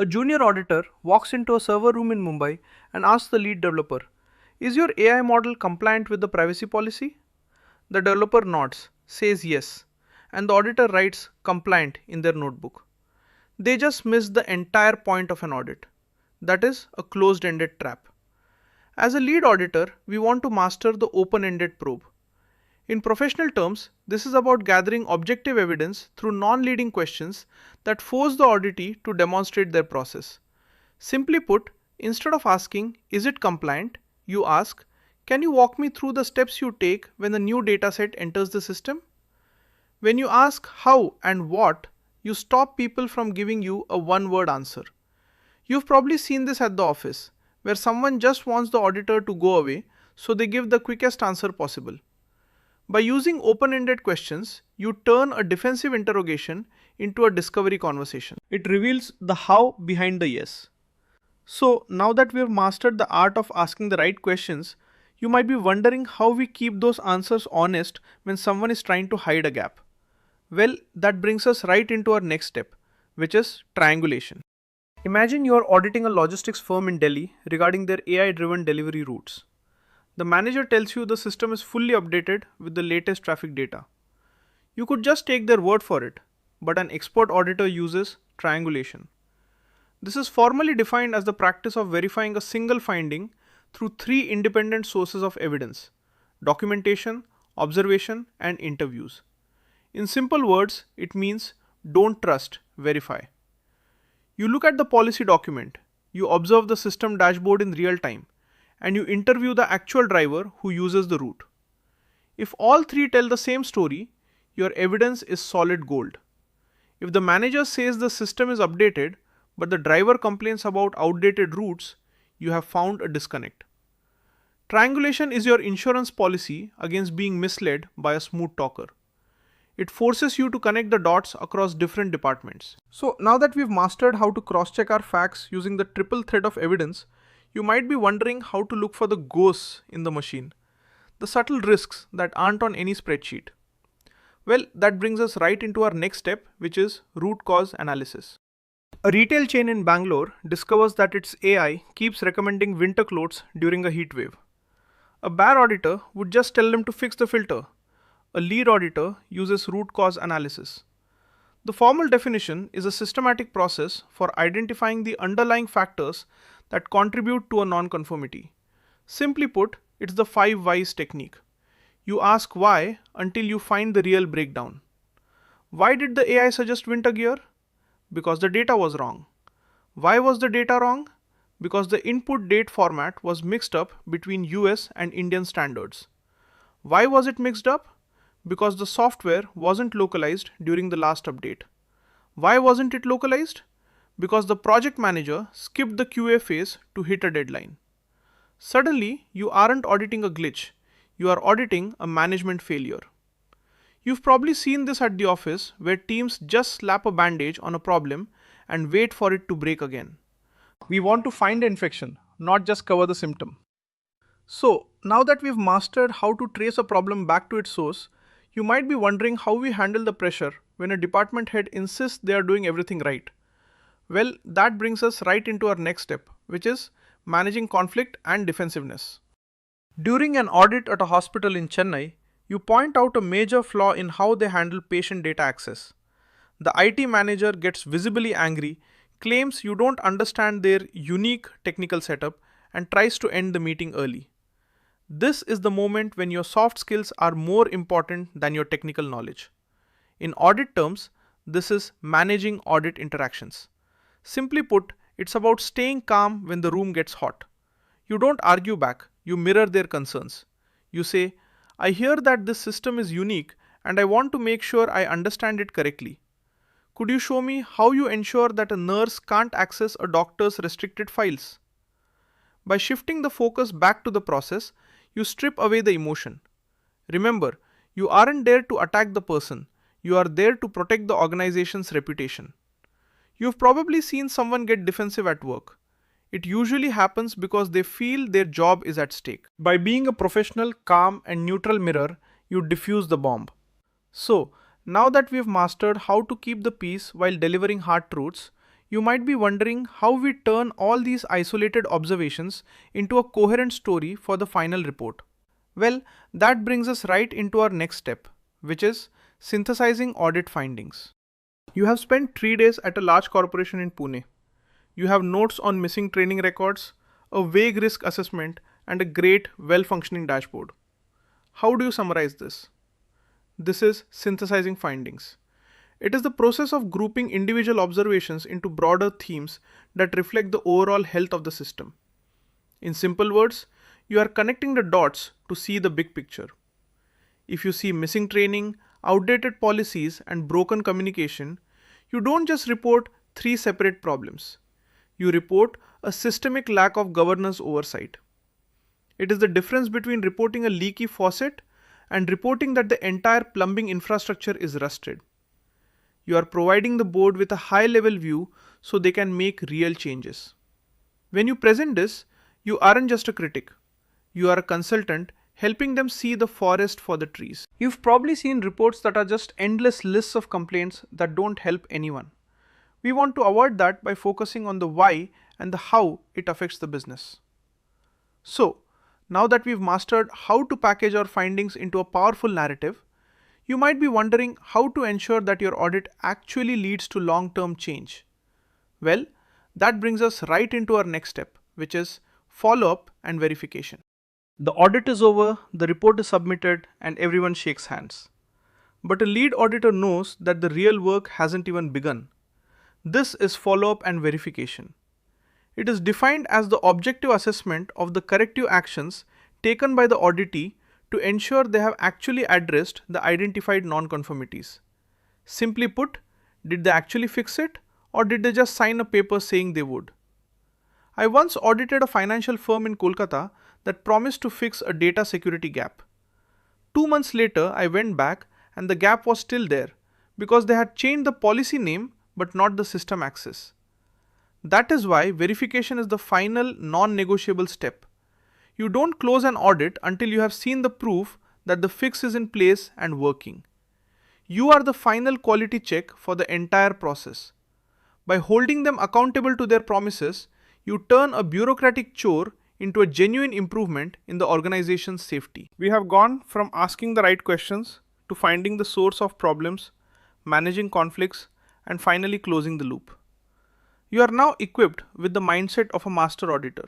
A junior auditor walks into a server room in Mumbai and asks the lead developer, "Is your AI model compliant with the privacy policy?" The developer nods, says yes, and the auditor writes "compliant" in their notebook. They just missed the entire point of an audit. That is a closed-ended trap. As a lead auditor, we want to master the open-ended probe. In professional terms, this is about gathering objective evidence through non-leading questions that force the auditee to demonstrate their process. Simply put, instead of asking, "Is it compliant?" you ask, "Can you walk me through the steps you take when a new dataset enters the system?" When you ask how and what, you stop people from giving you a one-word answer. You've probably seen this at the office, where someone just wants the auditor to go away, so they give the quickest answer possible. By using open-ended questions, you turn a defensive interrogation into a discovery conversation. It reveals the how behind the yes. So now that we have mastered the art of asking the right questions, you might be wondering how we keep those answers honest when someone is trying to hide a gap. Well, that brings us right into our next step, which is triangulation. Imagine you are auditing a logistics firm in Delhi regarding their AI-driven delivery routes. The manager tells you the system is fully updated with the latest traffic data. You could just take their word for it, but an expert auditor uses triangulation. This is formally defined as the practice of verifying a single finding through three independent sources of evidence: documentation, observation, and interviews. In simple words, it means don't trust, verify. You look at the policy document, you observe the system dashboard in real time, and you interview the actual driver who uses the route. If all three tell the same story, your evidence is solid gold. If the manager says the system is updated, but the driver complains about outdated routes, you have found a disconnect. Triangulation is your insurance policy against being misled by a smooth talker. It forces you to connect the dots across different departments. So now that we've mastered how to cross-check our facts using the triple thread of evidence, you might be wondering how to look for the ghosts in the machine, the subtle risks that aren't on any spreadsheet. Well, that brings us right into our next step, which is root cause analysis. A retail chain in Bangalore discovers that its AI keeps recommending winter clothes during a heat wave. A bad auditor would just tell them to fix the filter. A lead auditor uses root cause analysis. The formal definition is a systematic process for identifying the underlying factors that contribute to a non-conformity. Simply put, it's the 5 whys technique. You ask why until you find the real breakdown. Why did the AI suggest winter gear? Because the data was wrong. Why was the data wrong? Because the input date format was mixed up between US and Indian standards. Why was it mixed up? Because the software wasn't localized during the last update. Why wasn't it localized? Because the project manager skipped the QA phase to hit a deadline. Suddenly, you aren't auditing a glitch, you are auditing a management failure. You've probably seen this at the office where teams just slap a bandage on a problem and wait for it to break again. We want to find the infection, not just cover the symptom. So, now that we've mastered how to trace a problem back to its source, you might be wondering how we handle the pressure when a department head insists they are doing everything right. Well, that brings us right into our next step, which is managing conflict and defensiveness. During an audit at a hospital in Chennai, you point out a major flaw in how they handle patient data access. The IT manager gets visibly angry, claims you don't understand their unique technical setup, and tries to end the meeting early. This is the moment when your soft skills are more important than your technical knowledge. In audit terms, this is managing audit interactions. Simply put, it's about staying calm when the room gets hot. You don't argue back, you mirror their concerns. You say, "I hear that this system is unique and I want to make sure I understand it correctly. Could you show me how you ensure that a nurse can't access a doctor's restricted files?" By shifting the focus back to the process, you strip away the emotion. Remember, you aren't there to attack the person, you are there to protect the organization's reputation. You've probably seen someone get defensive at work. It usually happens because they feel their job is at stake. By being a professional, calm, and neutral mirror, you diffuse the bomb. So, now that we've mastered how to keep the peace while delivering hard truths, You might be wondering how we turn all these isolated observations into a coherent story for the final report. Well, that brings us right into our next step, which is synthesizing audit findings. You have spent 3 days at a large corporation in Pune. You have notes on missing training records, a vague risk assessment, and a great, well-functioning dashboard. How do you summarize this? This is synthesizing findings. It is the process of grouping individual observations into broader themes that reflect the overall health of the system. In simple words, you are connecting the dots to see the big picture. If you see missing training, outdated policies, and broken communication, you don't just report 3 separate problems. You report a systemic lack of governance oversight. It is the difference between reporting a leaky faucet and reporting that the entire plumbing infrastructure is rusted. You are providing the board with a high-level view so they can make real changes. When you present this, you aren't just a critic. You are a consultant helping them see the forest for the trees. You've probably seen reports that are just endless lists of complaints that don't help anyone. We want to avoid that by focusing on the why and the how it affects the business. So, now that we've mastered how to package our findings into a powerful narrative, you might be wondering how to ensure that your audit actually leads to long-term change. Well, that brings us right into our next step, which is follow-up and verification. The audit is over, the report is submitted, and everyone shakes hands. But a lead auditor knows that the real work hasn't even begun. This is follow-up and verification. It is defined as the objective assessment of the corrective actions taken by the auditee to ensure they have actually addressed the identified non-conformities. Simply put, did they actually fix it, or did they just sign a paper saying they would? I once audited a financial firm in Kolkata that promised to fix a data security gap. 2 months later, I went back and the gap was still there because they had changed the policy name but not the system access. That is why verification is the final non-negotiable step. You don't close an audit until you have seen the proof that the fix is in place and working. You are the final quality check for the entire process. By holding them accountable to their promises, you turn a bureaucratic chore into a genuine improvement in the organization's safety. We have gone from asking the right questions to finding the source of problems, managing conflicts, and finally closing the loop. You are now equipped with the mindset of a master auditor.